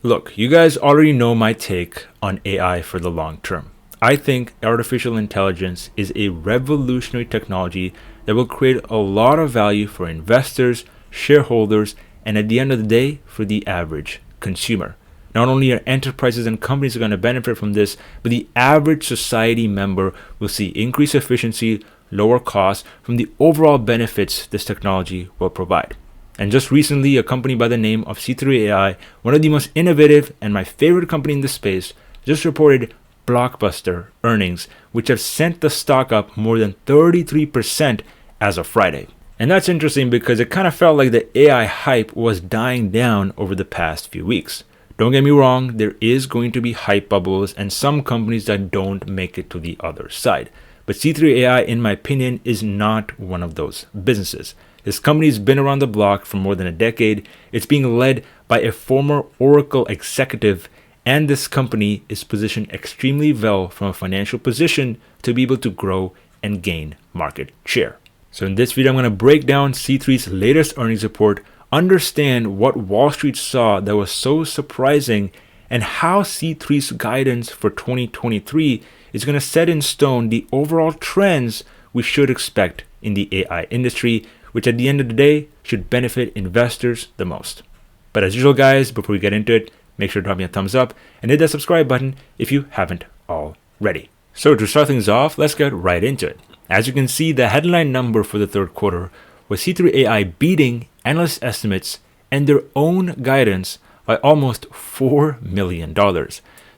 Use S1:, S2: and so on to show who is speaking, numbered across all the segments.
S1: Look, you guys already know my take on AI for the long term. I think artificial intelligence is a revolutionary technology that will create a lot of value for investors, shareholders, and at the end of the day, for the average consumer. Not only are enterprises and companies going to benefit from this, but the average society member will see increased efficiency, lower costs from the overall benefits this technology will provide. And just recently, a company by the name of C3 AI, one of the most innovative and my favorite company in this space, just reported blockbuster earnings, which have sent the stock up more than 33% as of Friday. And that's interesting because it kind of felt like the AI hype was dying down over the past few weeks. Don't get me wrong, there is going to be hype bubbles and some companies that don't make it to the other side. But C3 AI, in my opinion, is not one of those businesses. This company's been around the block for more than a decade. It's being led by a former Oracle executive, and this company is positioned extremely well from a financial position to be able to grow and gain market share. So in this video, I'm going to break down C3's latest earnings report, understand what Wall Street saw that was so surprising, and how C3's guidance for 2023 is going to set in stone the overall trends we should expect in the AI industry, which at the end of the day should benefit investors the most. But as usual, guys, before we get into it, make sure to drop me a thumbs up and hit that subscribe button if you haven't already. So to start things off, let's get right into it. As you can see, the headline number for the third quarter was C3 AI beating analyst estimates and their own guidance by almost $4 million.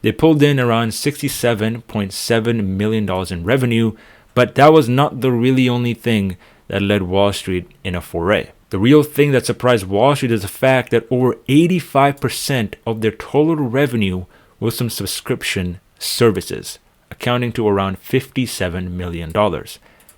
S1: They pulled in around $67.7 million in revenue, but that was not the really only thing that led Wall Street in a foray. The real thing that surprised Wall Street is the fact that over 85% of their total revenue was from subscription services, accounting to around $57 million.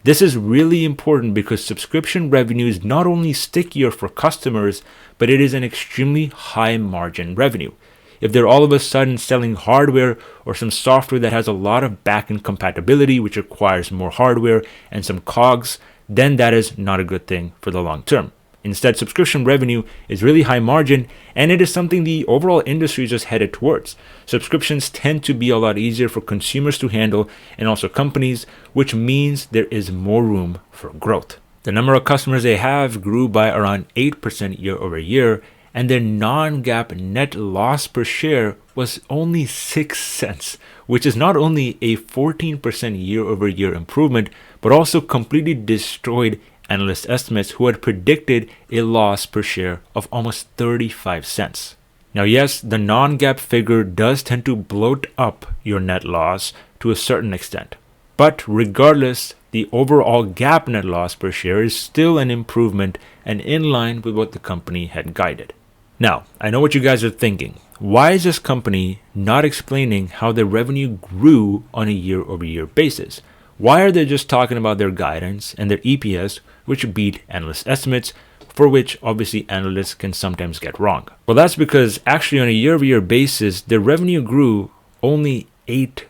S1: This is really important because subscription revenue is not only stickier for customers, but it is an extremely high margin revenue. If they're all of a sudden selling hardware or some software that has a lot of backend compatibility, which requires more hardware and some COGS, then that is not a good thing for the long term. Instead, subscription revenue is really high margin, and it is something the overall industry is just headed towards. Subscriptions tend to be a lot easier for consumers to handle and also companies, which means there is more room for growth. The number of customers they have grew by around 8% year over year, and their non-GAAP net loss per share was only 6 cents, which is not only a 14% year-over-year improvement, but also completely destroyed analyst estimates who had predicted a loss per share of almost 35 cents. Now yes, the non-GAAP figure does tend to bloat up your net loss to a certain extent, but regardless, the overall GAAP net loss per share is still an improvement and in line with what the company had guided. Now, I know what you guys are thinking. Why is this company not explaining how their revenue grew on a year-over-year basis? Why are they just talking about their guidance and their EPS, which beat analyst estimates, for which obviously analysts can sometimes get wrong? Well, that's because actually on a year-over-year basis, their revenue grew only 8%.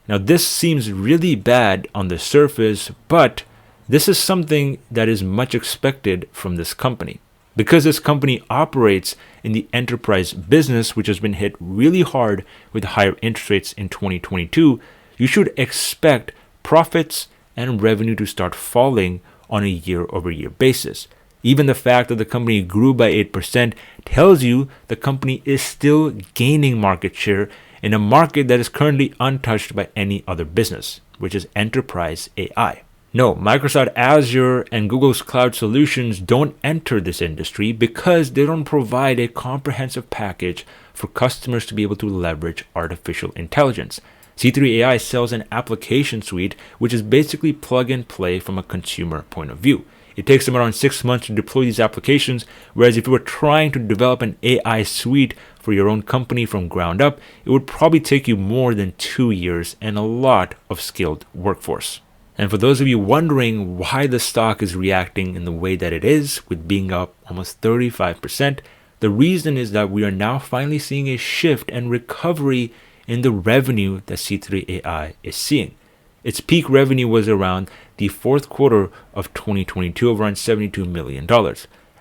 S1: Now, this seems really bad on the surface, but this is something that is much expected from this company. Because this company operates in the enterprise business, which has been hit really hard with higher interest rates in 2022, you should expect profits and revenue to start falling on a year-over-year basis. Even the fact that the company grew by 8% tells you the company is still gaining market share in a market that is currently untouched by any other business, which is enterprise AI. No, Microsoft Azure and Google's cloud solutions don't enter this industry because they don't provide a comprehensive package for customers to be able to leverage artificial intelligence. C3 AI sells an application suite, which is basically plug and play from a consumer point of view. It takes them around 6 months to deploy these applications, whereas if you were trying to develop an AI suite for your own company from ground up, it would probably take you more than 2 years and a lot of skilled workforce. And for those of you wondering why the stock is reacting in the way that it is, with being up almost 35%, the reason is that we are now finally seeing a shift and recovery in the revenue that C3 AI is seeing. Its peak revenue was around the fourth quarter of 2022 of around $72 million.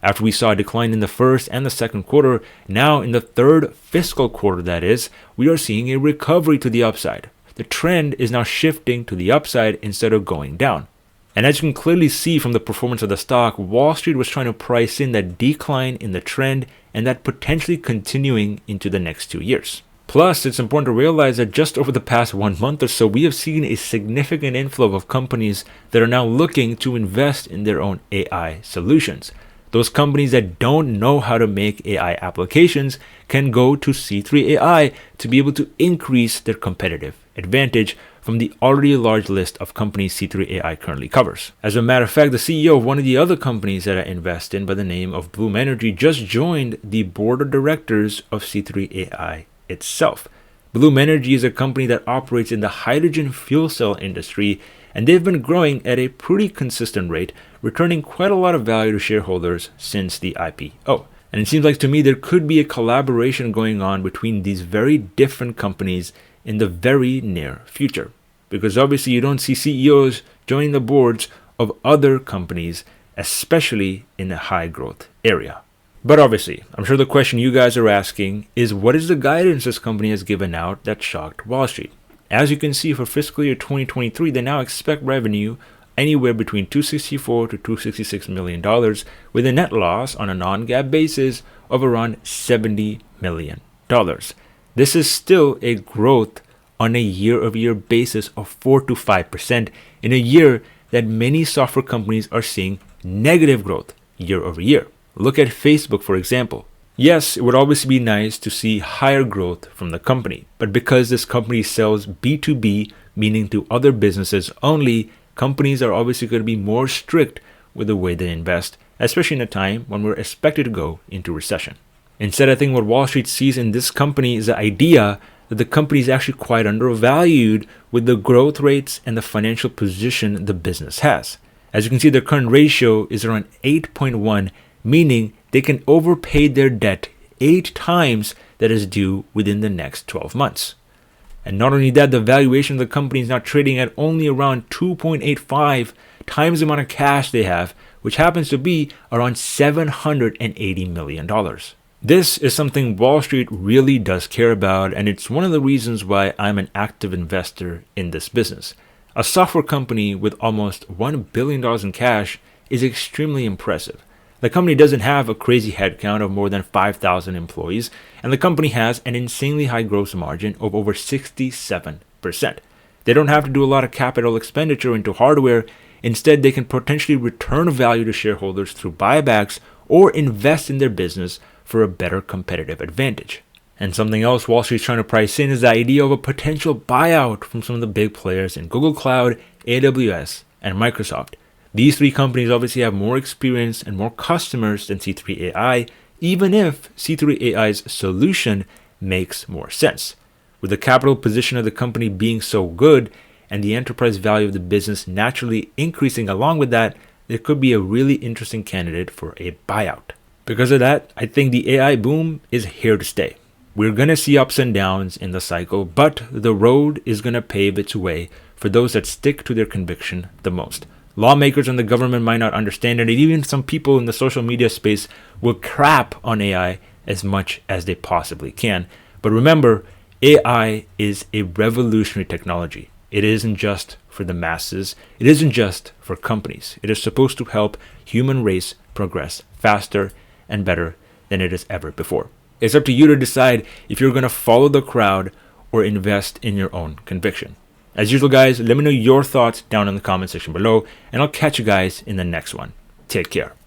S1: After we saw a decline in the first and the second quarter, now in the third fiscal quarter that is, we are seeing a recovery to the upside. The trend is now shifting to the upside instead of going down. And as you can clearly see from the performance of the stock, Wall Street was trying to price in that decline in the trend and that potentially continuing into the next 2 years. Plus, it's important to realize that just over the past 1 month or so, we have seen a significant inflow of companies that are now looking to invest in their own AI solutions. Those companies that don't know how to make AI applications can go to C3 AI to be able to increase their competitive advantage from the already large list of companies C3 AI currently covers. As a matter of fact, the CEO of one of the other companies that I invest in by the name of Bloom Energy just joined the board of directors of C3 AI itself. Bloom Energy is a company that operates in the hydrogen fuel cell industry, and they've been growing at a pretty consistent rate, returning quite a lot of value to shareholders since the IPO. And it seems like to me there could be a collaboration going on between these very different companies in the very near future. Because obviously you don't see CEOs joining the boards of other companies, especially in a high growth area. But obviously, I'm sure the question you guys are asking is, what is the guidance this company has given out that shocked Wall Street? As you can see, for fiscal year 2023, they now expect revenue anywhere between $264 to $266 million, with a net loss on a non-GAAP basis of around $70 million. This is still a growth on a year-over-year basis of 4 to 5% in a year that many software companies are seeing negative growth year over year. Look at Facebook, for example. Yes, it would obviously be nice to see higher growth from the company, but because this company sells B2B, meaning to other businesses only, companies are obviously going to be more strict with the way they invest, especially in a time when we're expected to go into recession. Instead, I think what Wall Street sees in this company is the idea that the company is actually quite undervalued with the growth rates and the financial position the business has. As you can see, their current ratio is around 8.1, meaning they can overpay their debt 8 times that is due within the next 12 months. And not only that, the valuation of the company is now trading at only around 2.85 times the amount of cash they have, which happens to be around $780 million. This is something Wall Street really does care about, and it's one of the reasons why I'm an active investor in this business. A software company with almost $1 billion in cash is extremely impressive. The company doesn't have a crazy headcount of more than 5,000 employees, and the company has an insanely high gross margin of over 67%. They don't have to do a lot of capital expenditure into hardware. Instead, they can potentially return value to shareholders through buybacks or invest in their business for a better competitive advantage. And something else Wall Street's trying to price in is the idea of a potential buyout from some of the big players in Google Cloud, AWS, and Microsoft. These 3 companies obviously have more experience and more customers than C3 AI, even if C3 AI's solution makes more sense. With the capital position of the company being so good and the enterprise value of the business naturally increasing along with that, there could be a really interesting candidate for a buyout. Because of that, I think the AI boom is here to stay. We're going to see ups and downs in the cycle, but the road is going to pave its way for those that stick to their conviction the most. Lawmakers and the government might not understand it, and even some people in the social media space will crap on AI as much as they possibly can. But remember, AI is a revolutionary technology. It isn't just for the masses. It isn't just for companies. It is supposed to help human race progress faster and better than it has ever before. It's up to you to decide if you're going to follow the crowd or invest in your own conviction. As usual, guys, let me know your thoughts down in the comment section below, and I'll catch you guys in the next one. Take care.